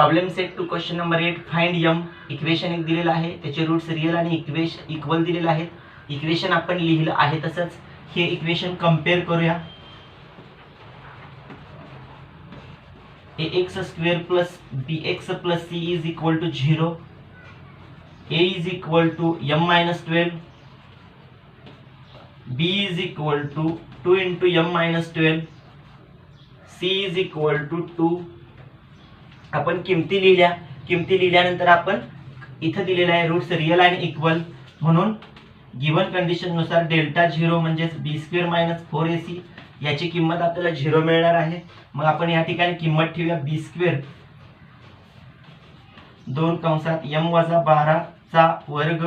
Problem set two question number 8 find m. Equation एक दिलेलं आहे, त्याचे रूट्स रियल आणि इक्वल दिलेले आहेत. इक्वेशन आपण लिहिलं आहे तसंच हे इक्वेशन कंपेअर करूया. ax² plus bx plus c is equal to 0. a is equal to m-12, b is equal to 2 into m-12, c is equal to 2. आपण किमती लिहिल्यानंतर आपण इथं दिलेलं आहे रूट्स रियल आणि इक्वल, म्हणून गिवन कंडिशन नुसार डेल्टा 0 म्हणजे b² मायनस 4ac याची किंमत आपल्याला 0 मिळणार आहे. मग आपण या ठिकाणी किंमत ठेवूया b² 2 कंसात m वजा 12 चा वर्ग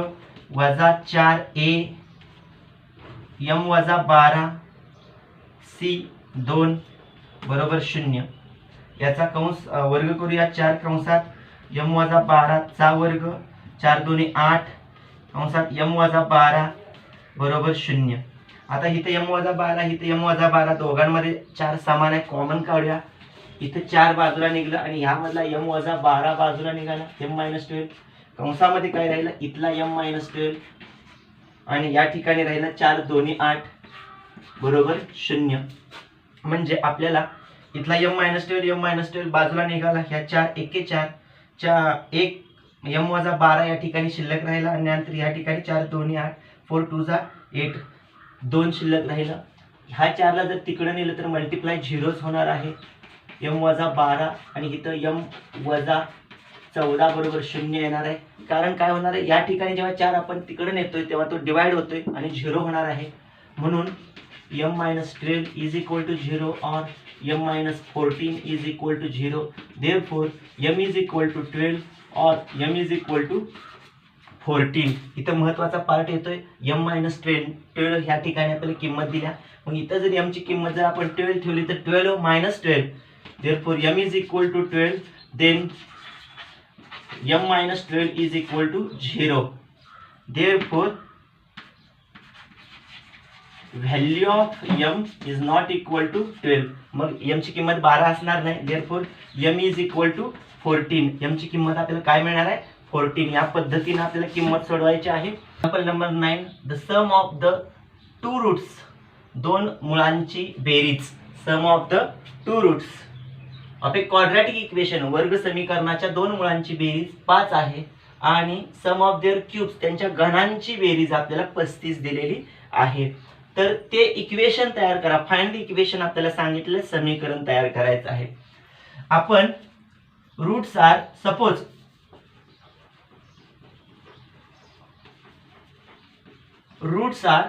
वजा 4a m वजा 12 c 2 बरोबर 0. याचा कंस वर्ग करूया 4 कंसात m वजा 12 चा वर्ग 4 2 8 कंसात m वजा 12 बरोबर 0. आता इथे m वजा 12 इथे m वजा 12 दोघांमध्ये 4 समान आहे, कॉमन काढूया. इथे 4 बाजूला निघाला आणि ह्यामधला m वजा 12 बाजूला निघाला, m-12 कंसामध्ये काय राहिला इथला m-12 आणि या ठिकाणी राहिला 4 2 8 बरोबर 0. म्हणजे आपल्याला इथला m-12 बाजूला निघाला, ह्या 4 1 4 1 m वजा 12 या ठिकाणी शिल्लक राहिला आणि नंतर या ठिकाणी 4 2 8 4 2 8 2 शिल्लक राहिला. ह्या 4 ला जर तिकडे नेलं तर मल्टिप्लाय 0च होणार आहे. m वजा 12 आणि इथं m वजा 14 बरोबर 0 येणार आहे. कारण काय होणार आहे, या ठिकाणी जेव्हा 4 आपण तिकडे नेतोय तेव्हा तो डिवाइड होतोय आणि 0 होणार आहे. म्हणून m-12 is equal to 0 or m-14 is equal to 0. Therefore m is equal to 12 or m is equal to 14. इथं महत्वाचा पार्ट येतोय m-12 ह्या ठिकाणी आपल्याला किंमत दिल्या. मग इथं जर m ची किंमत जर आपण 12 ठेवली तर 12 - 12. Therefore m is equal to 12. Then m-12 is equal to 0. Therefore value of m is not equal to 12. मग m ची किंमत 12 असणार नाही. Therefore m is equal to 14. m ची किंमत आपल्याला काय मिळणार आहे 14. या पद्धतीने आपल्याला किंमत सोडवायची आहे. Example number 9 the sum of the two roots, दोन मुळांची बेरीज. Sum of the two roots of a quadratic equation, वर्ग समीकरणाच्या दोन मुळांची बेरीज 5 आहे आणि सम ऑफ देअर क्यूब्स, त्यांच्या घनांची बेरीज आपल्याला 35 दिलेली आहे. तर ते इक्वेशन तयार करा. फाइंड द इक्वेशन आपल्याला सांगितलं, समीकरण तयार करायचं आहे. आपण roots are suppose roots are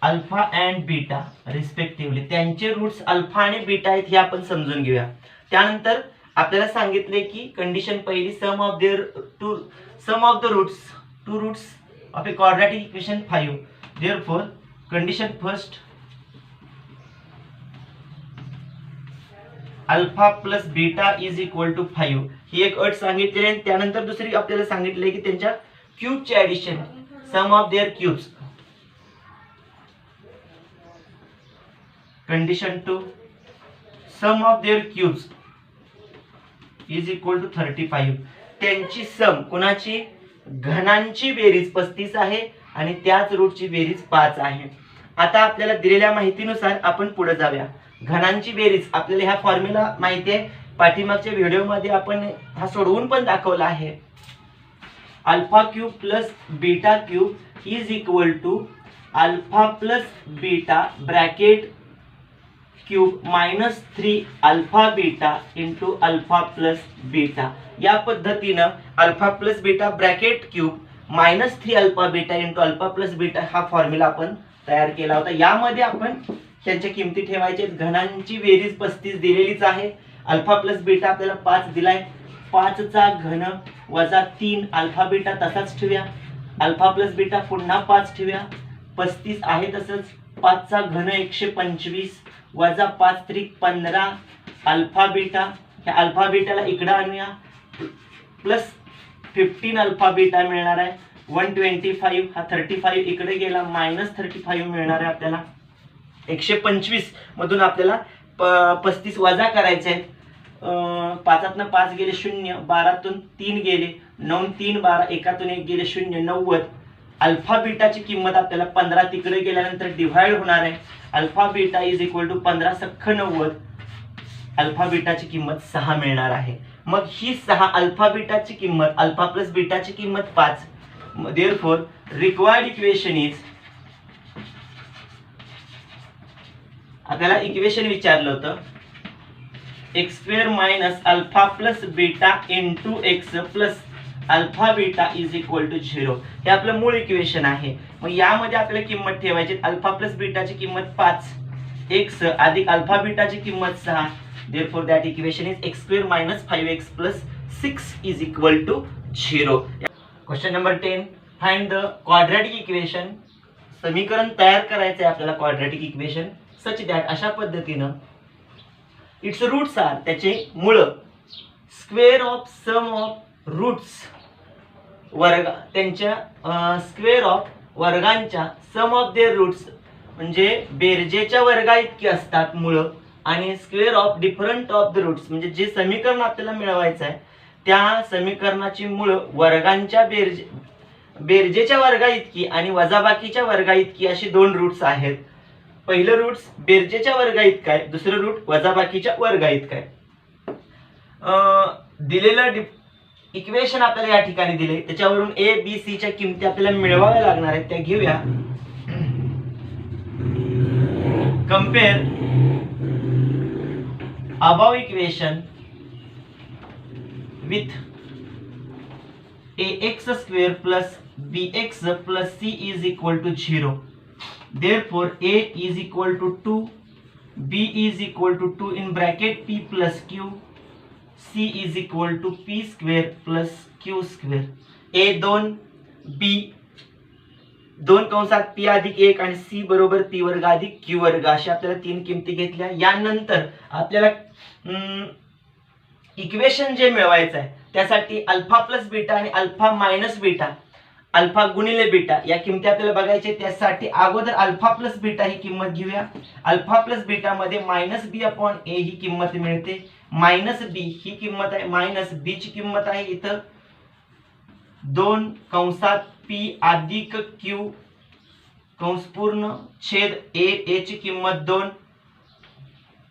alpha and beta respectively, त्यांचे रूट्स अल्फा आणि बीटा आहेत हे आपण समजून घेऊया. त्यानंतर आपल्याला सांगितले की कंडिशन पहिली sum of the roots two roots of a quadratic equation 5. Therefore condition first alpha plus beta is equal to 5 ही एक अट सांगितलेली आहे. त्यानंतर दुसरी आपल्याला सांगितले की त्यांच्या क्यूबचे addition, sum of their cubes. Condition 2 sum of their cubes is equal to 35. त्यांची सम, कुणाची, घनांची बेरीज 35 आहे आणि त्याच रूटची बेरीज 5 आहे. आता आपल्याला दिलेल्या माहितीनुसार आपण पुढे जाऊया. घनांची बेरीज आपल्याला ह्या फॉर्म्युला माहिती आहे, पाठीमागच्या व्हिडिओमध्ये आपण हा सोडवून पण दाखवला आहे. Alpha cube plus beta cube is equal to alpha plus beta bracket cube -3 alpha beta into alpha plus beta. या पद्धतीनं alpha plus beta bracket cube -3 alpha beta into alpha plus beta हा फॉर्म्युला आपण तयार केला होता. यामध्ये आपण त्यांच्या किमती ठेवायच्या. घनांची बेरीज 35 दिलेलीच आहे. अल्फा प्लस बीटा आपल्याला 5 दिलाय, 5 चा घन वजा 3 अल्फा बीटा तसाच ठेवूया. अल्फा प्लस बीटा पुन्हा 5 ठेवूया, 35 आहे तसंच. 5 चा घन 125 वजा 5 त्रिक 15 अल्फा बीटा. ह्या अल्फा बीटाला इकडे आणूया, प्लस 15 अल्फा बीटा मिळणार आहे. 125 हा 35 इकडे गेला, -35 मिळणार आहे आपल्याला. 125 मधून आपल्याला 35 वजा करायचे आहेत. पाचातनं 5 गेले 0, 12तून 3 गेले 9, 3 12, एकातून 1 गेले 0, 90. अल्फा बीटाची किंमत आपल्याला 15 तिकडे गेल्यानंतर डिव्हाइड होणार आहे. Alpha beta is equal to 15 सख्ख 90. अल्फा बीटाची किंमत 6 मिळणार आहे. मग ही 6 अल्फा बीटाची किंमत, अल्फा प्लस बीटाची किंमत 5. देअरफॉर रिक्वायर्ड इक्वेशन इज, आपल्याला इक्वेशन विचारलं होतं x square minus alpha plus beta into x plus alpha beta is equal to 0. हे आपलं मूळ इक्वेशन आहे. मग यामध्ये आपल्याला किंमत ठेवायची, अल्फा प्लस बीटाची किंमत 5, एक्स अधिक अल्फा बीटाची किंमत 6. Therefore that equation is x square minus 5x plus 6 is equal to 0. Question number 10, find the quadratic equation. समीकरण तयार करायचं आहे आपल्याला क्वाड्रॅटिक इक्वेशन सच दॅट, अशा पद्धतीनं इट्स रूट्स आर, त्याचे मूळ, square of sum of roots, वर्ग त्यांच्या स्क्वेअर ऑफ वर्गांच्या सम ऑफ देअर रूट्स, म्हणजे बेरजेच्या वर्गा इतकी असतात मुळं, आणि square of different of the roots, म्हणजे जे समीकरण आपल्याला मिळवायचं आहे त्या समीकरणाची मुळं वर्गांच्या बेरजेच्या वर्गा इतकी आणि वजाबाकीच्या वर्गा इतकी अशी 2 रूट्स आहेत. पहिलं रूट्स बेरजेच्या वर्गा इतका आहे, दुसरं रूट वजाबाकीच्या वर्गा इतका आहे. दिलेलं इक्वेशन आपल्याला या ठिकाणी दिले, त्याच्यावरून ए बी सी च्या किमती आपल्याला मिळवाव्या लागणार आहेत, त्या घेऊया. Compare above equation with ax square plus bx plus c is equal to 0. Therefore a is equal to 2, b is equal to 2 in bracket p plus q, c is equal to p square plus q square. a 2, b 2 कंसात p अधिक 1 आणि c बरोबर p वर्ग अधिक q वर्ग, अशा आपल्याला 3 किमती घेतल्या. यानंतर आपल्याला इक्वेशन जे मिळवायचं आहे त्यासाठी अल्फा प्लस बीटा आणि अल्फा मायनस बीटा, अल्फा गुणिले बीटा या किमती आपल्याला बघायचे. त्यासाठी अगोदर अल्फा प्लस बीटा ही किंमत घेऊया. अल्फा प्लस बीटा मध्ये मायनस बी अपॉन ए ही किंमत मिळते. मायनस बी ही किंमत आहे, मायनस बी ची किंमत आहे इथं 2 कंसात पी अधिक क्यू कंस पूर्ण छेद ए, ए ची किंमत 2.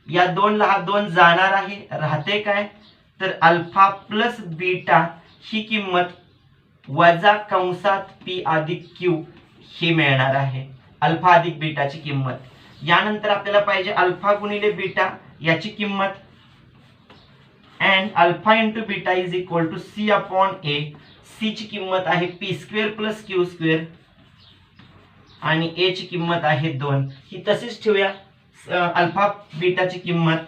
या 2 ला हा 2 जाणार आहे, राहते काय तर अल्फा प्लस बीटा ही किंमत वजा कंसात पी अधिक क्यू ही मिळणार आहे, अल्फा अधिक बीटाची किंमत. यानंतर आपल्याला पाहिजे अल्फा गुणिले बीटा याची किंमत, and alpha into beta is equal to c upon a. C ची किंमत आहे P square plus Q square आणि ए ची किंमत आहे 2. ही तशीच ठेवूया. अल्फा बीटाची किंमत,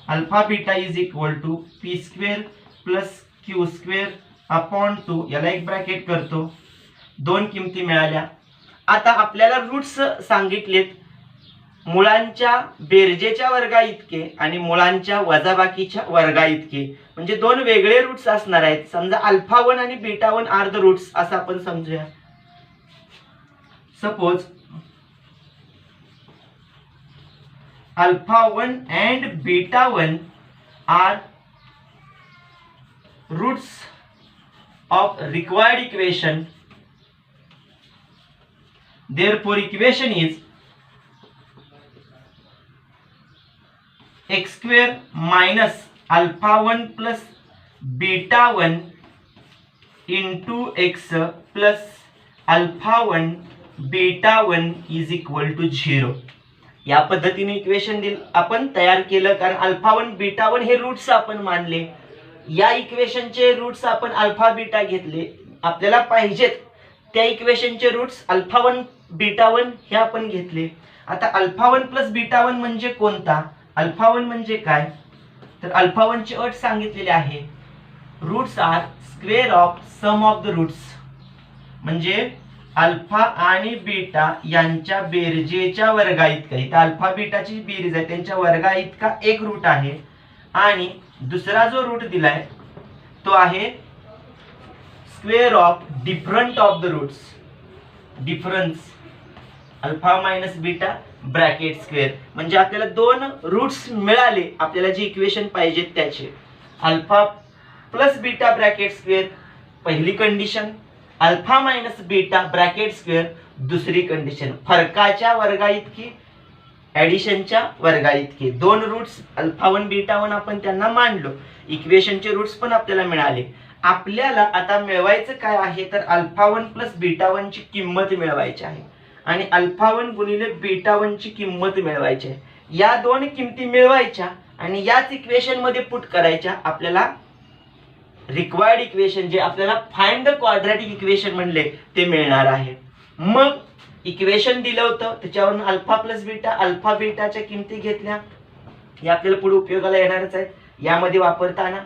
alpha beta is equal to p square plus Q square upon 2, याला एक ब्रॅकेट करतो. 2 किमती मिळाल्या. आता आपल्याला रूट्स सांगितलेत मुळांच्या बेरजेच्या वर्गा इतके आणि मुळांच्या वजाबाकीच्या वर्गा इतके, म्हणजे 2 वेगळे रूट्स असणार आहेत. समजा अल्फा 1 आणि बीटा 1 आर द रूट्स असं आपण समजूया. Suppose alpha 1 and beta 1 are roots of required equation. Therefore equation is x square minus alpha 1 plus beta 1 into x plus alpha 1 beta 1 is equal to 0. या पद्धतीने equation आपण तयार केलं, कारण alpha 1 beta 1 हे रूट्स आपण मानले. या इक्वेशनचे रूट्स आपण अल्फा बीटा घेतले. आपल्याला पाहिजेत त्या इक्वेशनचे रूट्स अल्फा 1 बीटा 1 हे आपण घेतले. आता अल्फा 1 प्लस बीटा 1 म्हणजे कोणता, अल्फा 1 म्हणजे काय तर अल्फा 1 ची अट सांगितलेली आहे, roots are square of sum of the roots, म्हणजे अल्फा आणि बीटा यांच्या बेरजेच्या वर्गा इतका. इथे अल्फा बीटाची बेरीज आहे, त्यांच्या वर्गा इतका एक रूट आहे. आणि दुसरा जो रूट दिलाय तो आहे square of different of the roots, difference alpha minus beta bracket square, म्हणजे आपल्याला 2 रूट्स मिळाले आपल्याला जे इक्वेशन पाहिजेत त्याचे. Alpha plus beta bracket square पहिली condition, alpha minus beta bracket square दुसरी कंडिशन. फरकाच्या वर्गा इतकी, ऍडिशनच्या वर्गा इतकी. दोन रूट्स अल्फा 1 बीटा 1 आपण त्यांना मांडलो. इक्वेशनचे रूट्स पण आपल्याला मिळाले. आपल्याला आता मिळवायचं काय आहे तर अल्फा 1 प्लस बीटा 1 ची किंमत मिळवायची आहे आणि अल्फा 1 गुणिले बीटा 1 ची किंमत मिळवायची आहे. या दोन किमती मिळवायच्या आणि याच इक्वेशन मध्ये पुट करायच्या. आपल्याला रिक्वायर्ड इक्वेशन जे आपल्याला फाइंड द क्वाड्रॅटिक इक्वेशन म्हणले ते मिळणार आहे. मग इक्वेशन दिलं होतं त्याच्यावरून अल्फा प्लस बीटा अल्फा बीटाच्या किमती घेतल्या. हे आपल्याला पुढे उपयोगाला येणारच आहे यामध्ये वापरताना.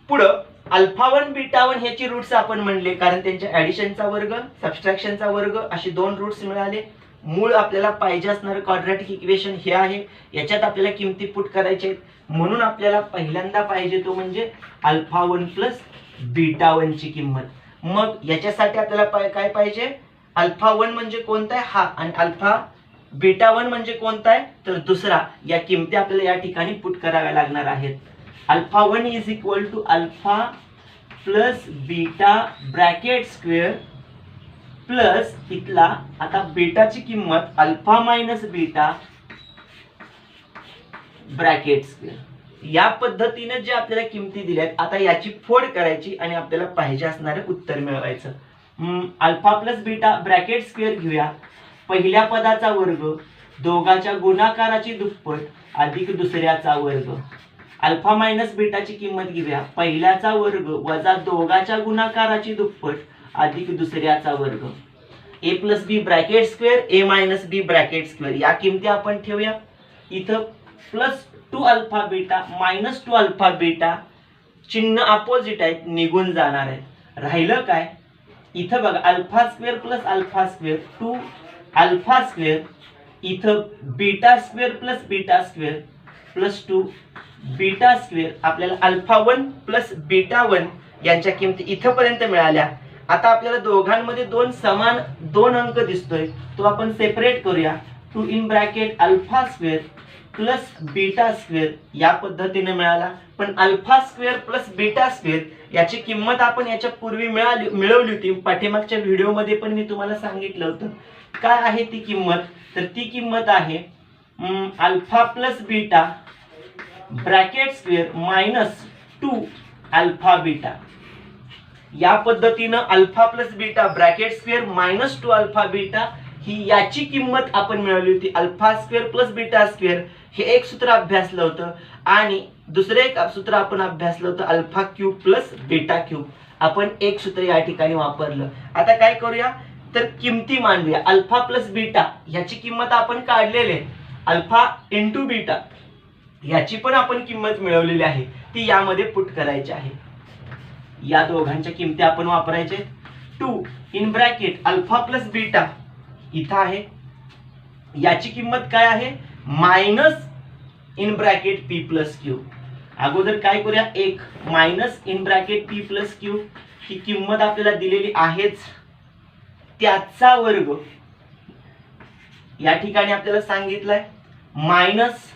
पुढं अल्फा 1 बीटा 1 ह्याची रूट्स आपण म्हणले कारण त्यांच्या ऍडिशनचा वर्ग सबट्रॅक्शनचा वर्ग असे दोन रूट्स मिळाले. मूळ आपल्याला पाहिजे असणारं क्वाड्रॅटिक इक्वेशन हे आहे. याच्यात आपल्याला किमती पुट करायचे म्हणून आपल्याला पहिल्यांदा पाहिजे तो म्हणजे अल्फा 1 प्लस बीटा 1 ची किंमत. मग याच्यासाठी आपल्याला काय पाहिजे, अल्फा 1 म्हणजे कोणता आहे हा आणि अल्फा बीटा 1 म्हणजे कोणता आहे तर दुसरा. या किमती आपल्याला या ठिकाणी पुट कराव्या लागणार आहेत. Alpha 1 is equal to alpha plus beta bracket square plus इथला आता बीटाची किंमत alpha minus beta bracket square. या पद्धतीने जे आपल्याला किमती दिल्यात आता याची फोड करायची आणि आपल्याला पाहिजे असणारे उत्तर मिळवायचं. Alpha plus beta bracket square घेऊया. पहिल्या पदाचा वर्ग दोघाच्या गुणाकाराची दुप्पट अधिक दुसऱ्याचा वर्ग. अल्फा मायनस बीटाची किंमत घेऊया. पहिल्याचा वर्ग वजा दोघाच्या गुणाकाराची दुप्पट अधिक दुसऱ्याचा वर्ग. A plus B bracket square A minus B bracket square या किमती आपण ठेवूया. इथं plus 2 alpha beta minus 2 alpha beta चिन्ह अपोजिट आहेत निघून जाणार आहे. राहिलं काय इथं बघा alpha square plus alpha square 2 alpha square. इथं beta square plus beta square plus 2 beta square. आपल्याला अल्फा 1 प्लस बीटा 1 यांच्या किमती इथपर्यंत मिळाल्या. आता आपल्याला दोघांमध्ये दोन अंक दिसतोय तो आपण सेपरेट करूया. 2 in bracket alpha square plus beta square या पद्धतीने मिळाला. पण alpha square plus beta square याची किंमत आपण याच्या पूर्वी मिळवली होती. पाठीमागच्या व्हिडिओमध्ये पण मी तुम्हाला सांगितलं होतं. काय आहे ती किंमत तर ती किंमत आहे alpha plus beta bracket square minus 2 alpha beta. या पद्धतीनं alpha plus beta bracket square minus 2 alpha beta ही याची किंमत आपण मिळवली होती. Alpha square plus beta square हे एक सूत्र अभ्यासलं होतं आणि दुसरे एक सूत्र आपण अभ्यासलं होतं alpha cube plus beta cube. आपण एक सूत्र या ठिकाणी वापरलं. आता काय करूया तर किमती मांडूया. अल्फा प्लस बीटा ह्याची किंमत आपण काढलेली आहे. अल्फा इंटू बीटा याची पण आपण किंमत मिळवलेली आहे ती यामध्ये पुट करायची आहे. या दोघांच्या किमती आपण वापरायचे. 2 in bracket alpha plus beta इथं आहे. याची किंमत काय आहे minus in bracket P plus Q. अगोदर काय करूया 1 minus in bracket P plus Q ही किंमत आपल्याला दिलेली आहेच त्याचा वर्ग. या ठिकाणी आपल्याला सांगितलंय मायनस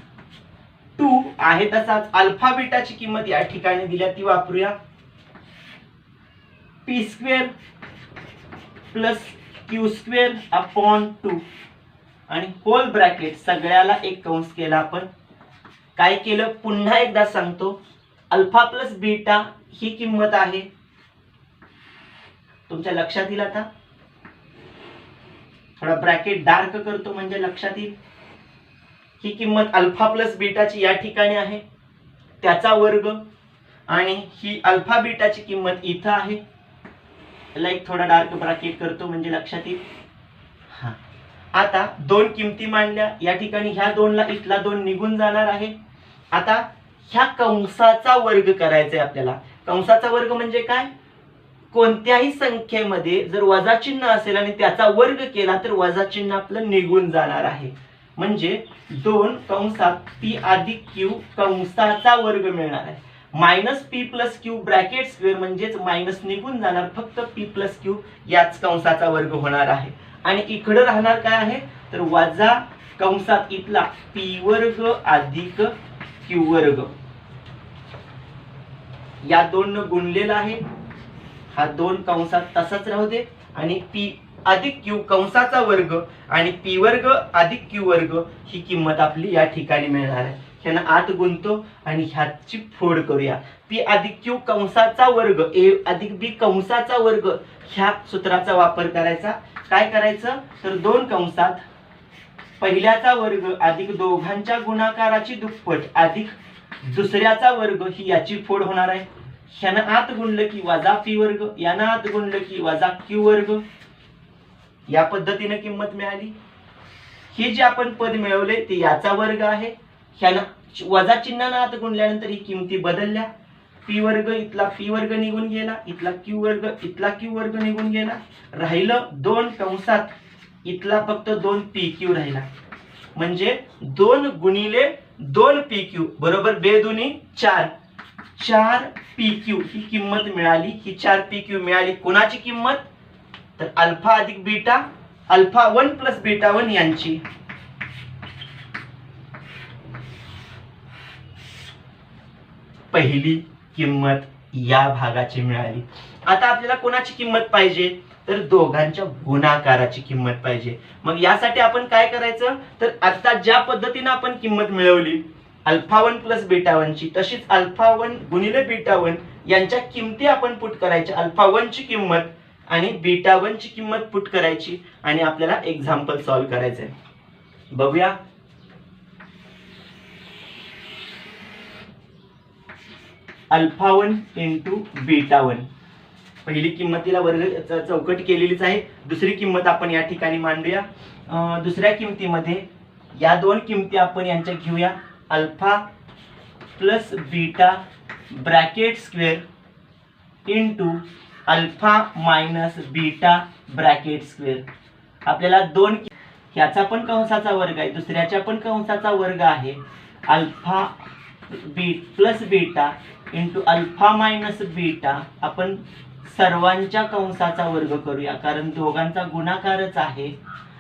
2 आहे तसाच अल्फा बीटाची किंमत या ठिकाणी दिल्या ती वापरूया. P square plus Q square upon 2 आणि होल ब्रॅकेट सगळ्याला एक कंस केला. आपण काय केलं पुन्हा एकदा सांगतो. अल्फा प्लस बीटा ही किंमत आहे तुमच्या लक्षात येईल. आता थोडा ब्रॅकेट डार्क करतो म्हणजे लक्षात येईल. ही किंमत अल्फा प्लस बीटाची या ठिकाणी आहे त्याचा वर्ग आणि ही अल्फा बीटाची किंमत इथं आहे. याला एक थोडा डार्क ब्रॅकेट करतो म्हणजे लक्षात येईल. हा आता दोन किमती मांडल्या या ठिकाणी. ह्या दोनला इथला 2 निघून जाणार आहे. आता ह्या कंसाचा वर्ग करायचा आहे आपल्याला. कंसाचा वर्ग म्हणजे काय कोणत्याही संख्येमध्ये जर वजा चिन्ह असेल आणि त्याचा वर्ग केला तर वजा चिन्ह आपलं निघून जाणार आहे. म्हणजे 2 कंसात पी अधिक क्यू कंसाचा वर्ग मिळणार आहे. Minus P plus Q bracket square म्हणजेच मायनस निघून जाणार फक्त पी प्लस क्यू याच कंसाचा वर्ग होणार आहे. आणि इकडे राहणार काय आहे तर वजा कंसात इथला पी वर्ग अधिक क्यू वर्ग. या 2 न गुणलेला आहे, हा 2 कंसात तसाच राहू दे आणि p अधिक q कंसाचा वर्ग आणि p वर्ग अधिक q वर्ग ही किंमत आपली या ठिकाणी मिळणार आहे. ह्यानं आत गुणतो आणि ह्याची फोड करूया. p अधिक q कंसाचा वर्ग a अधिक b कंसाचा वर्ग ह्या सूत्राचा वापर करायचा. काय करायचं तर 2 कंसात पहिल्याचा वर्ग अधिक दोघांच्या गुणाकाराची दुप्पट अधिक दुसऱ्याचा वर्ग ही याची फोड होणार आहे. ह्यानं आत गुणलं की वजा p वर्ग, यानं आत गुणलं की वजा q वर्ग. या पद्धतीने किंमत मिळाली. हे जे आपण पद मिळवले ते याचा वर्ग आहे. ह्यानं वजा चिन्हानं आत गुणल्यानंतर ही किमती बदलल्या. p वर्ग इथला p वर्ग निघून गेला, इथला q वर्ग इथला q वर्ग निघून गेला. राहिलं 2 कंसात इथला फक्त 2 pq राहिला. म्हणजे 2 गुणिले 2 pq बरोबर 2 दुनी 4, 4 pq ही किंमत मिळाली. ही 4 pq मिळाली. कोणाची किंमत तर अल्फा अधिक बीटा, अल्फा 1 प्लस बीटा 1 यांची. पहिली किंमत या भागाची मिळाली. आता आपल्याला कोणाची किंमत पाहिजे तर दोघांच्या गुणाकाराची किंमत पाहिजे. मग यासाठी आपण काय करायचं तर आता ज्या पद्धतीने आपण किंमत मिळवली अल्फा 1 प्लस बीटा 1 ची, तशीच अल्फा 1 गुणिले बीटा 1 यांच्या किमती आपण पुट करायच्या. अल्फा 1 ची किंमत आणि बीटा 1 ची किंमत पुट करायची आणि आपल्याला एक्झाम्पल सॉल्व करायचंय. बघूया. अल्फा 1 इंटू बीटा 1, पहिली किंमतीला वर्ग चौकट केलेलीच आहे. दुसरी किंमत आपण या ठिकाणी मांडूया. दुसऱ्या किमतीमध्ये या 2 किमती आपण यांच्या घेऊया. Alpha plus beta bracket square into alpha minus beta bracket square. आपल्याला 2 ह्याचा पण कंसाचा वर्ग आहे, दुसऱ्याच्या पण कंसाचा वर्ग आहे. Alpha B plus beta into alpha minus beta आपण सर्वांच्या कंसाचा वर्ग करूया कारण दोघांचा गुणाकारच आहे.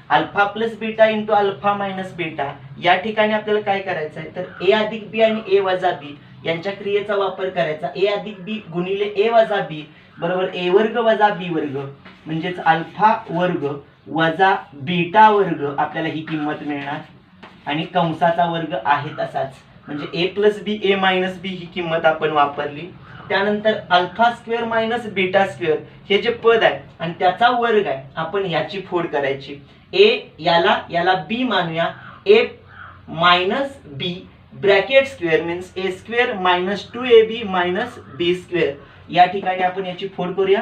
Alpha plus beta into alpha minus beta या ठिकाणी आपल्याला काय करायचं आहे तर ए अधिक बी आणि ए वजा बी यांच्या क्रियेचा वापर करायचा. ए अधिक बी गुणिले ए वजा बी बरोबर ए वर्ग वजा बी वर्ग म्हणजेच अल्फा वर्ग वजा बीटा वर्ग आपल्याला ही किंमत मिळणार आणि कंसाचा वर्ग आहे तसाच म्हणजे ए प्लस बी ए मायनस बी ही किंमत आपण वापरली. त्यानंतर alpha square minus beta square हे जे पद आहे आणि त्याचा वर्ग आहे आपण याची फोड करायची. ए याला बी मानूया. ए मायनस बी ब्रॅकेट स्क्वेअर मीन्स ए square minus 2ab minus b square. या ठिकाणी आपण याची फोड करूया.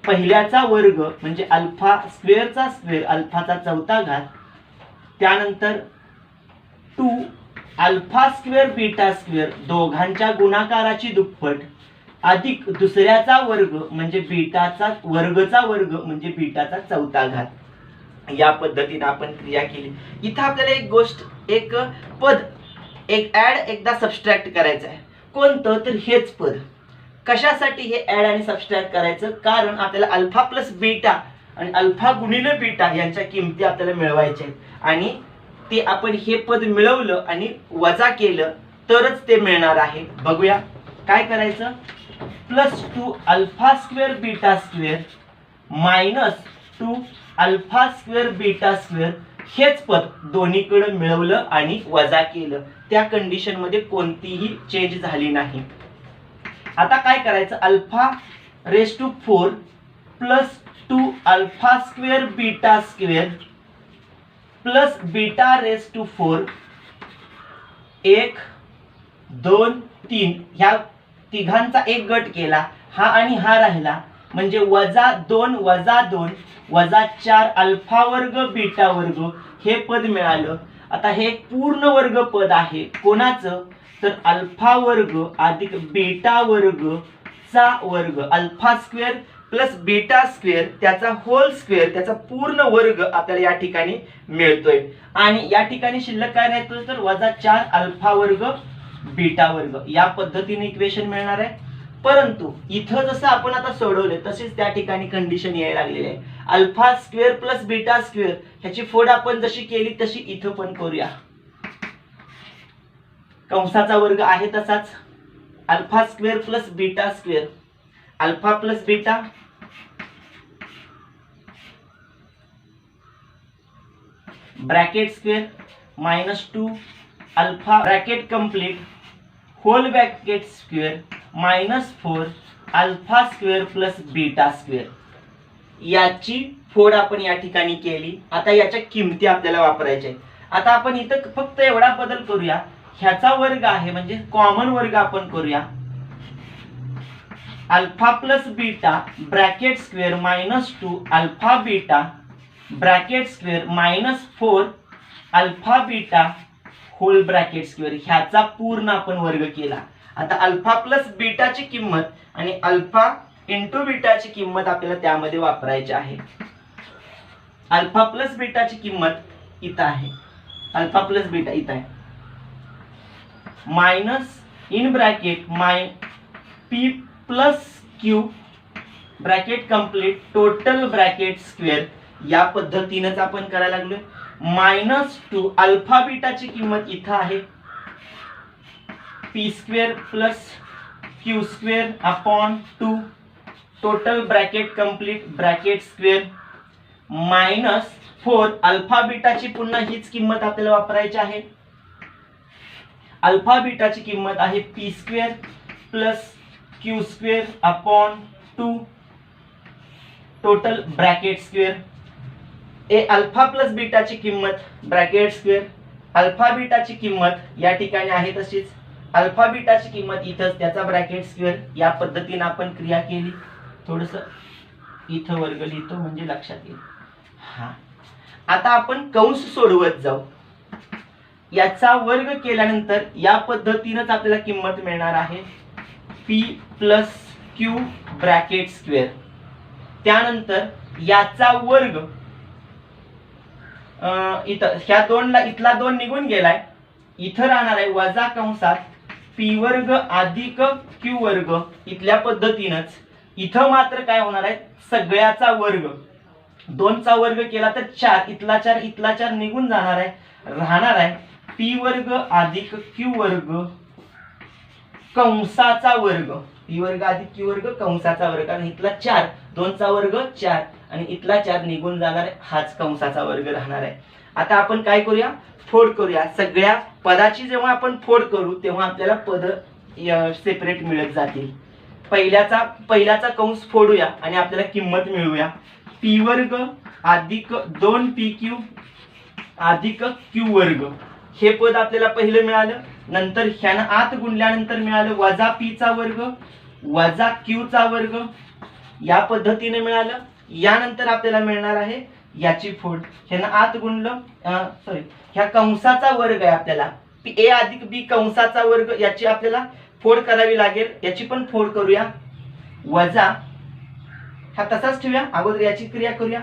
पहिल्याचा वर्ग म्हणजे अल्फा स्क्वेअरचा स्क्वेअर अल्फाचा चौथा घात, त्यानंतर 2 अल्फा स्क्वेअर बीटा स्क्वेअर दोघांच्या गुणाकाराची दुप्पट अधिक दुसऱ्याचा वर्ग म्हणजे बीटाचा वर्गचा वर्ग म्हणजे बीटाचा चौथा घात. या पद्धतीने आपण क्रिया केली. इथं आपल्याला एक गोष्ट एक पद एक ऍड एकदा सबस्ट्रॅक्ट करायचं आहे. कोणतं तर हेच पद. कशासाठी हे ऍड आणि सबस्ट्रॅक्ट करायचं कारण आपल्याला अल्फा प्लस बीटा आणि अल्फा गुणिले बीटा यांच्या किमती आपल्याला मिळवायच्या आहेत आणि ते आपण हे पद मिळवलं आणि वजा केलं तरच ते मिळणार आहे. बघूया काय करायचं. Plus 2 alpha square beta square minus 2 alpha square beta square हेच पद दोन्हीकडे मिळवलं आणि वजा केलं. त्या कंडिशन मध्ये कोणतीही चेंज झाली नाही. आता काय करायचं alpha raise to 4 plus 2 alpha square beta square plus beta raise to 4 1 2 3 ह्या तिघांचा एक गट केला. हा आणि हा राहिला म्हणजे वजा 2 वजा 2 वजा 4 अल्फा वर्ग बीटा वर्ग हे पद मिळालं. आता हे पूर्ण वर्ग पद आहे कोणाचं तर अल्फा वर्ग अधिक बीटा वर्ग चा वर्ग alpha square plus beta square त्याचा होल स्क्वेअर त्याचा पूर्ण वर्ग आपल्याला या ठिकाणी मिळतोय. आणि या ठिकाणी शिल्लक काय राहतो तर वजा 4 अल्फा वर्ग बीटा वर्ग. या पद्धतीने इक्वेशन मिळणार आहे. परंतु इथं जसं आपण आता सोडवले तसेच त्या ठिकाणी कंडिशन यायला लागलेली आहे. Alpha square plus beta square ह्याची फोड आपण जशी केली तशी इथं पण करूया. कंसाचा वर्ग आहे तसाच alpha square plus beta square, alpha plus beta bracket square -2 alpha bracket complete whole bracket square -4 alpha square plus beta square. याची फोड आपण या ठिकाणी केली. आता याच्या किमती आपल्याला वापरायच्या आहेत. आता आपण इथं फक्त एवढा बदल करूया, ह्याचा वर्ग आहे म्हणजे कॉमन वर्ग आपण करूया. Alpha plus beta bracket square -2 alpha beta bracket square -4 alpha beta whole bracket square, ह्याचा पूर्ण आपण वर्ग केला. आता अल्फा प्लस बीटाची किंमत आणि अल्फा इंटू बीटाची किंमत आपल्याला त्यामध्ये वापरायची आहे. अल्फा प्लस बीटाची किंमत इथं आहे, अल्फा प्लस बीटा इथं आहे, minus in bracket P plus Q bracket complete total bracket square. या पद्धतीनेच आपण करायला लागलोय. -2 अल्फा बीटाची किंमत इथं आहे, P square plus Q square upon 2 total bracket complete bracket square -4 alpha बीटाची पुन्हा हीच किंमत आपल्याला वापरायची आहे. अल्फा बीटाची किंमत आहे P square plus Q square upon 2 total bracket square. Alpha plus बीटाची किंमत ब्रॅकेट स्क्वेअर, अल्फा बीटाची किंमत या ठिकाणी आहे तशीच, अल्फा बीटाची किंमत इथंच त्याचा ब्रॅकेट स्क्वेअर. या पद्धतीने आपण क्रिया केली. थोडस इथं वर्ग लिहितो म्हणजे लक्षात येईल. हा, आता आपण कंस सोडवत जाऊ. याचा वर्ग केल्यानंतर या पद्धतीनेच आपल्याला किंमत मिळणार आहे P plus Q bracket square. त्यानंतर याचा वर्ग इथं ह्या दोनला इथला 2 निघून गेलाय, इथं राहणार आहे वजा कंसात पी वर्ग अधिक क्यू वर्ग. इथल्या पद्धतीनंच इथं मात्र काय होणार आहे, सगळ्याचा वर्ग 2 चा वर्ग केला तर 4, इथला 4 इथला 4 निघून जाणार आहे, राहणार आहे पी वर्ग अधिक क्यू वर्ग कंसाचा वर्ग. पी वर्ग अधिक क्यू वर्ग कंसाचा वर्ग, कारण इथला 4 2 चा वर्ग 4 आणि इथला 4 निघून जाणार आहे, हाच कंसाचा वर्ग राहणार आहे. आता आपण काय करूया, फोड करूया. सगळ्या पदाची जेव्हा आपण फोड करू तेव्हा आपल्याला पद सेपरेट मिळत जातील. पहिल्याचा कंस फोडूया आणि आपल्याला किंमत मिळवूया. पी वर्ग अधिक 2 पी क्यू अधिक क्यू वर्ग, हे पद आपल्याला पहिलं मिळालं. नंतर ह्यानं आत गुणल्यानंतर मिळालं वजा पी चा वर्ग वजा क्यू चा वर्ग, या पद्धतीने मिळालं. यानंतर आपल्याला मिळणार आहे याची फोड. ह्यानं आत गुणलं, सॉरी ह्या कंसाचा वर्ग आहे आपल्याला ए अधिक बी कंसाचा वर्ग, याची आपल्याला फोड करावी लागेल. याची पण फोड करूया. वजा हा तसाच ठेवूया, अगोदर याची क्रिया करूया.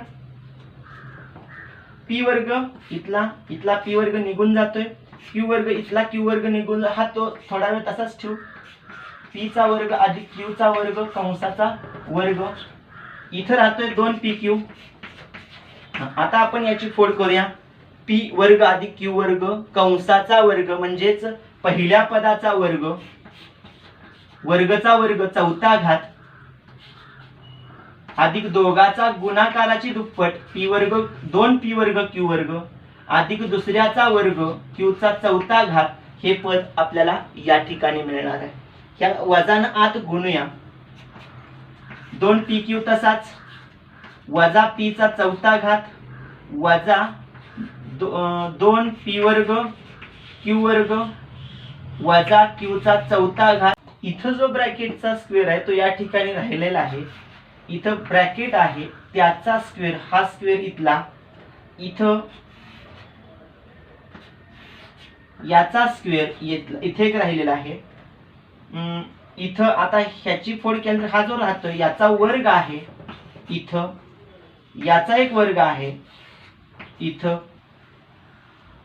पी वर्ग इथला पी वर्ग निघून जातोय, क्यू वर्ग इथला क्यू वर्ग निघून, हा तो थोडा वेळ तसाच ठेवू. पी चा वर्ग अधिक क्यू चा वर्ग कंसाचा वर्ग, इथं राहतोय 2 पी क्यू. आता आपण याची फोड करूया. पी वर्ग अधिक क्यू वर्ग कंसाचा वर्ग म्हणजेच पहिल्या पदाचा वर्ग, वर्गचा वर्ग चौथा घात अधिक दोघाचा गुणाकाराची दुप्पट पी वर्ग 2 पी वर्ग क्यू वर्ग अधिक दुसऱ्याचा वर्ग क्यू चा चौथा घात, हे पद आपल्याला या ठिकाणी मिळणार आहे. या वजानं आत गुणूया. 2 पी क्यू तसाच वजा पी चा चौथा घात वजा 2 पी वर्ग क्यू वर्ग वजा क्यू चा चौथा घात. इथं जो ब्रॅकेटचा स्क्वेअर आहे तो या ठिकाणी राहिलेला आहे. इथं ब्रॅकेट आहे त्याचा स्क्वेअर, हा स्क्वेअर इथला, इथं याचा स्क्वेअर इथे एक राहिलेला आहे. इथं आता ह्याची फोड केल्यानंतर हा जो राहतोय याचा वर्ग आहे, इथं याचा एक वर्ग आहे, इथं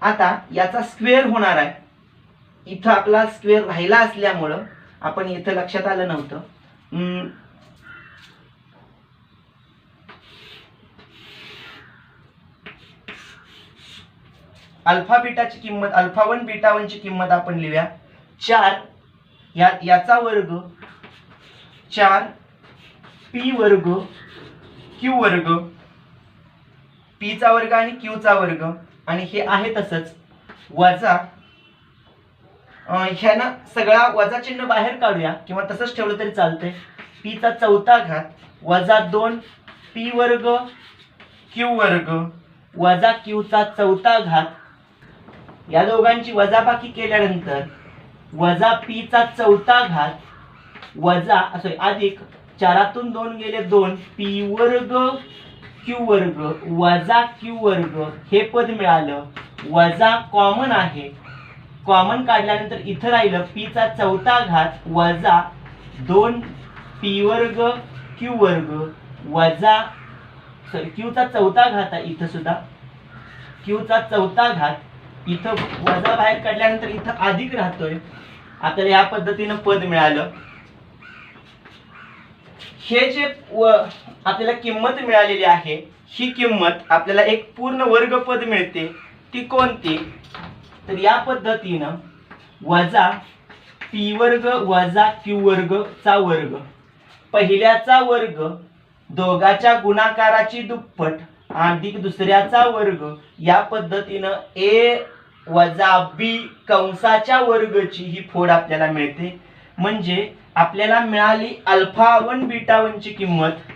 आता याचा स्क्वेअर होणार आहे. इथं आपला स्क्वेअर राहिला असल्यामुळं आपण इथं लक्षात आलं नव्हतं. अल्फा बीटाची किंमत अल्फा 1 बीटा 1 ची किंमत आपण लिहूया 4. याचा वर्ग 4p वर्ग q वर्ग, p चा वर्ग आणि q चा वर्ग, आणि हे आहे तसंच वजा ह्यानं सगळा वजा चिन्ह बाहेर काढूया किंवा तसंच ठेवलं तरी चालतंय. p चा चौथा घात वजा 2p वर्ग q वर्ग वजा q चा चौथा घात, या दोघांची वजाबाकी केल्यानंतर वजा p चा चौथा घात वजा सॉरी अधिक 4तून 2 गेले 2p वर्ग q वर्ग वजा q वर्ग, हे पद मिळालं. वजा कॉमन आहे, कॉमन काढल्यानंतर इथं राहिलं p चा चौथा घात वजा 2p वर्ग q वर्ग वजा सॉरी q चा चौथा घात आहे, इथं सुद्धा q चा चौथा घात, इथं वजा बाहेर काढल्यानंतर इथं अधिक राहतोय. आपल्याला या पद्धतीनं पद मिळालं. हे जे आपल्याला किंमत मिळालेली आहे, ही किंमत आपल्याला एक पूर्ण वर्ग पद मिळते. ती कोणती? तर या पद्धतीनं वजा p वर्ग वजा q वर्ग चा वर्ग, पहिल्याचा वर्ग दोघाच्या गुणाकाराची दुप्पट अधिक दुसऱ्याचा वर्ग, या पद्धतीनं a वजा b कंसाच्या वर्गची ही फोड आपल्याला मिळते. म्हणजे आपल्याला मिळाली अल्फा 1 बीटा 1 ची किंमत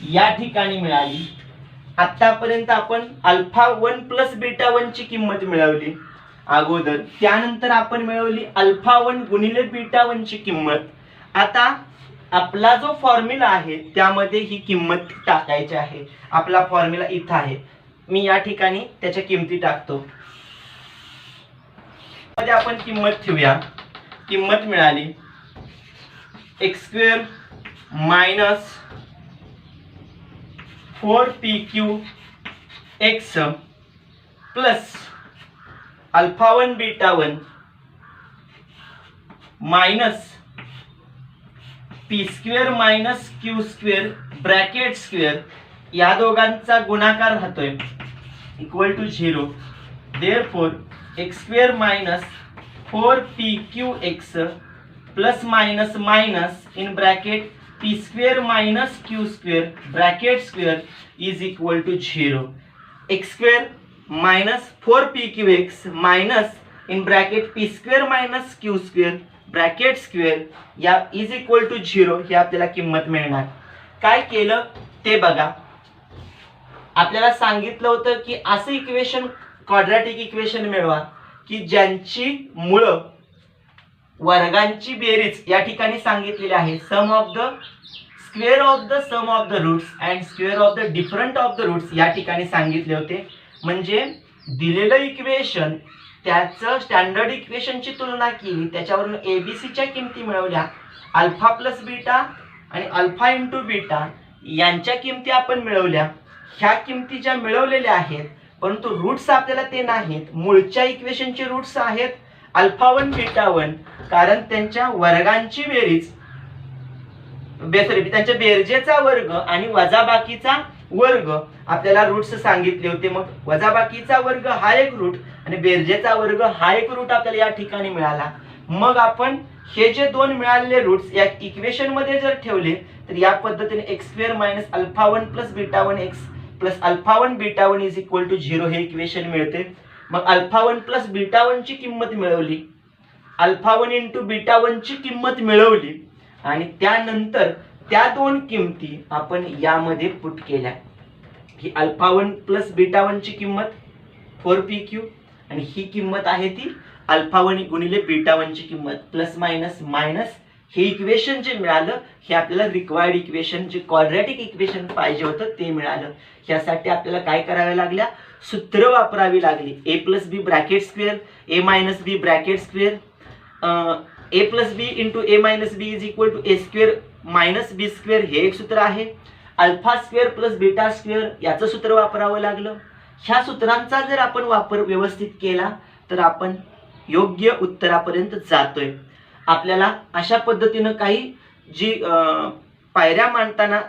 या ठिकाणी मिळाली. आतापर्यंत आपण अल्फा 1 प्लस बीटा 1 ची किंमत मिळवली अगोदर, त्यानंतर आपण मिळवली अल्फा 1 गुणिले बीटा 1 ची किंमत. आता आपला जो फॉर्म्युला आहे त्यामध्ये ही किंमत टाकायची आहे. आपला फॉर्म्युला इथं आहे, मी या ठिकाणी त्याच्या किमती टाकतो. मध्ये आपण किंमत ठेवूया. किंमत मिळाली x² minus 4pq x plus alpha 1 beta 1 minus p² minus q² bracket square, या दोघांचा गुणाकार राहतोय equal to 0. Therefore x² minus 4pqx plus minus minus in bracket p² minus q² bracket square is equal to 0. x² minus 4pqx minus in bracket p² minus q² bracket square या is equal to 0, ही आपल्याला किंमत मिळणार. काय केलं ते बघा. आपल्याला सांगितलं होतं की असं इक्वेशन क्वाड्रॅटिक इक्वेशन मिळवा की ज्यांची मूळ वर्गांची बेरीज या ठिकाणी सांगितलेली आहे. Sum of the square of the sum of the roots and square of the different of the roots या ठिकाणी सांगितले होते. म्हणजे दिलेलं इक्वेशन त्याचं स्टँडर्ड इक्वेशनची तुलना केली, त्याच्यावरून एबीसीच्या किमती मिळवल्या. अल्फा प्लस बीटा आणि अल्फा इंटू बीटा यांच्या किमती आपण मिळवल्या. ह्या किमती ज्या मिळवलेल्या आहेत, परंतु रूट्स आपल्याला ते नाहीत. मूळच्या इक्वेशनचे रूट्स आहेत अल्फा 1 बीटा 1, कारण त्यांच्या वर्गांची बेरीज त्यांच्या बेरजेचा वर्ग आणि वजाबाकीचा वर्ग आपल्याला रूट्स सांगितले होते. मग वजाबाकीचा वर्ग हा एक रूट आणि बेरजेचा वर्ग हा एक रूट आपल्याला या ठिकाणी मिळाला. मग आपण हे जे दोन मिळालेले रूट्स या इक्वेशन मध्ये जर ठेवले तर या पद्धतीने x² minus alpha 1 plus beta 1 x plus alpha 1 beta 1 is equal to 0 हे इक्वेशन मिळते. मग अल्फा 1 प्लस बीटा 1 ची किंमत मिळवली, अल्फा 1 इंटू बीटा 1 ची किंमत मिळवली आणि त्यानंतर त्या दोन किमती आपण यामध्ये पुट केल्या की अल्फा 1 प्लस बीटा 1 ची किंमत 4pq आणि ही किंमत आहे ती अल्फा 1 गुणिले बीटा 1 ची किंमत प्लस मायनस मायनस. हे इक्वेशन जे मिळालं हे आपल्याला रिक्वायर्ड इक्वेशन जे क्वाड्रॅटिक इक्वेशन पाहिजे होतं ते मिळालं. यासाठी आपल्याला काय करावे लागल्या, सूत्र वापरावी लागली. a plus B bracket square a minus B bracket square a plus b into a minus b is equal to a square minus b square हे एक सूत्र आहे. Alpha square plus beta square याचं सूत्र वापरावं लागलं. ह्या सूत्रांचा जर आपण वापर व्यवस्थित केला तर आपण योग्य उत्तरापर्यंत जातोय. आपल्याला अशा पद्धतीनं काही जी पायऱ्या मांडताना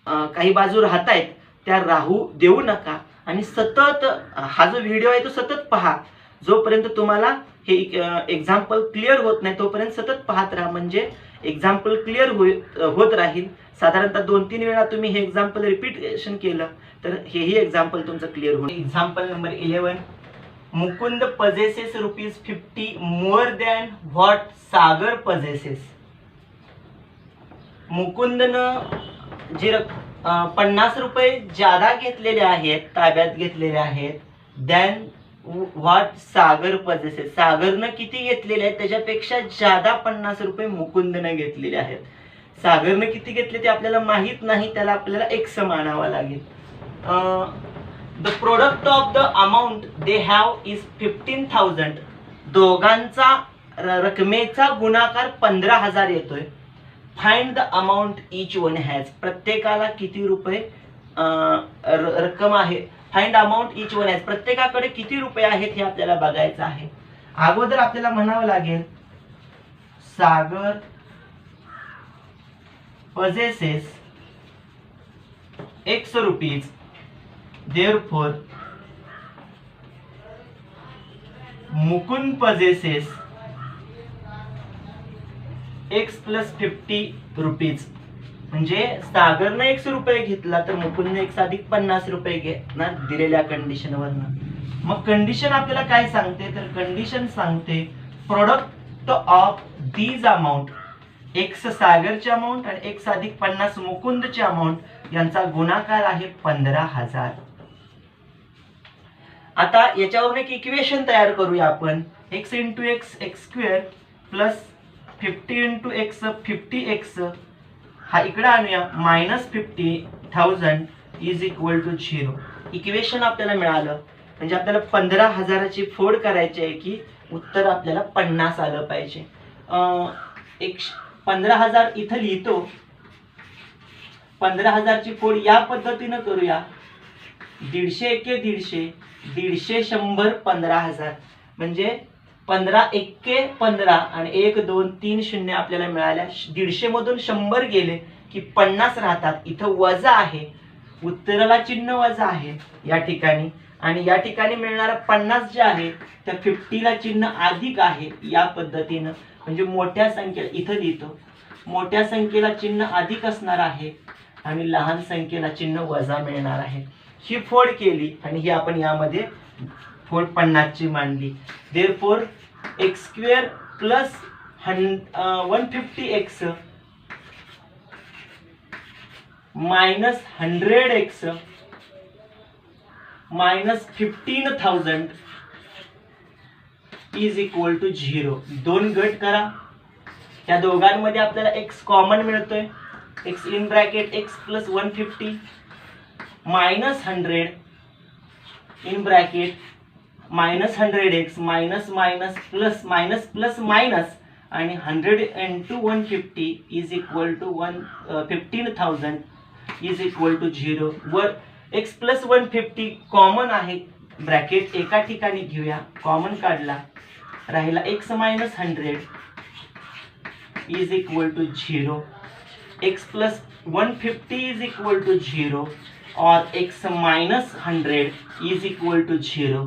काही बाजू राहत आहेत त्या राहू देऊ नका आणि सतत हा जो व्हिडिओ आहे तो सतत पहा. जोपर्यंत तुम्हाला हे एक्झाम्पल क्लिअर होत नाही तोपर्यंत सतत पाहत राहा, म्हणजे एक्झाम्पल क्लिअर होत राहील. साधारणतः 2-3 वेळा तुम्ही हे एक्झाम्पल रिपीटेशन केलं तर हेही एक्झाम्पल तुमचं क्लिअर होईल. Example number 11. Mukund possesses ₹50 more than what Sagar possesses. मुकुंदनं जे 50 रुपये ज्यादा घेतलेले आहेत, ताब्यात घेतलेले आहेत, दॅन व्हॉट सागर possesses. सागरनं किती घेतलेले आहेत त्याच्यापेक्षा ज्यादा 50 रुपये मुकुंदनं घेतलेले आहेत. सागरनं किती घेतले ते आपल्याला माहित नाही, त्याला आपल्याला x मानावा लागेल. The product of the amount they have is 15,000. दोघांचा रकमेचा गुणाकार 15,000 येतोय. Find the amount each one has. प्रत्येकाला किती रुपये रक्कम आहे. Find amount each one has. प्रत्येकाकडे किती रुपये आहेत हे आपल्याला बघायचं आहे. अगोदर आपल्याला म्हणावं लागेल सागर possesses X rupees, therefore Mukund possesses X plus 50 rupees. म्हणजे सागरने X रुपये घेतला तर मुकुंदने X अधिक 50 रुपये घेणार दिलेल्या कंडिशनवरनं. मग कंडिशन आपल्याला काय सांगते तर कंडिशन सांगते product of these amount, X सागरची अमाऊंट आणि X अधिक 50 मुकुंदची अमाऊंट यांचा गुणाकार आहे 15,000. आता याच्यावरून एक इक्वेशन तयार करूया आपण. x into x x square plus 50 into x 50x हा इकडे आणूया minus 50,000 is equal to 0. Equation आपल्याला मिळालं. म्हणजे आपल्याला 15,000ची फोड करायची आहे की उत्तर आपल्याला 50 आलं पाहिजे. 15,000 इथं लिहितो. 15,000ची फोड या पद्धतीनं करूया. 150 एके 150, 150 100 15,000 म्हणजे 15 एक्के 15 आणि 1 2 3 शून्य आपल्याला मिळाल्या. 150 मधून 100 गेले की 50 राहतात. इथं वजा आहे, उत्तराला चिन्ह वजा आहे या ठिकाणी, आणि या ठिकाणी मिळणारा 50 जे आहे त्या 50ला चिन्ह अधिक आहे. या पद्धतीनं म्हणजे मोठ्या संख्येला इथं लिहितो. मोठ्या संख्येला चिन्ह अधिक असणार आहे आणि लहान संख्येला चिन्ह वजा मिळणार आहे. ही फोड केली आणि ही आपण यामध्ये फोड 50 ची मांडली. Therefore x square plus 150x minus 100x minus 15,000 is equal to 0. दोन गट करा. त्या दोघांमध्ये आपल्याला x कॉमन मिळतोय. x in bracket x plus 150 minus 100 in bracket minus 100x minus minus plus minus plus minus आणि 100 into 150 is equal to 15,000 is equal to 0. वर x plus 150 common आहे. ब्रॅकेट एका ठिकाणी घेऊया. कॉमन काढला. राहिला x minus 100 is equal to 0. x plus 150 is equal to 0 or x minus 100 is equal to 0.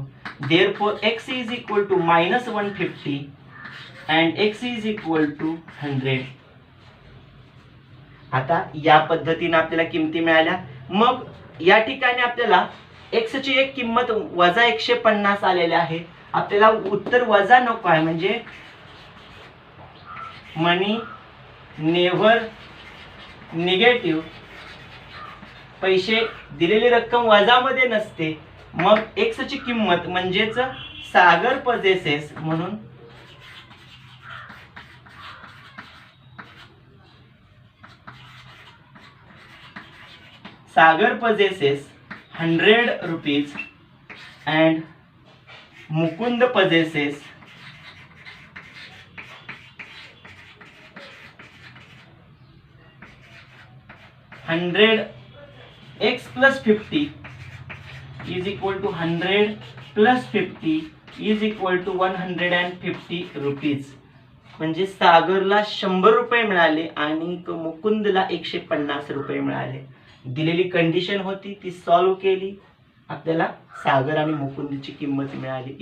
Therefore x is equal to minus 150 and x is equal to 100. आता या पद्धतीने आपल्याला किमती मिळाल्या. मग या ठिकाणी आपल्याला x ची एक किंमत वजा 150 आलेली आहे. आपल्याला उत्तर वजा नको आहे, म्हणजे मनी नेव्हर निगेटिव्ह. पैसे दिलेली रक्कम वजामध्ये नसते. मग x ची किंमत म्हणजेच सागर possesses म्हणून सागर possesses 100 rupees and Mukund possesses 100. x plus 50 is equal to 100 plus 50 is equal to 150 rupees. म्हणजे सागरला 100 रुपये मिळाले आणि मुकुंदला 150 रुपये मिळाले. दिलेली कंडिशन होती ती सॉल्व्ह केली. आपल्याला सागर आणि मुकुंदची किंमत मिळाली.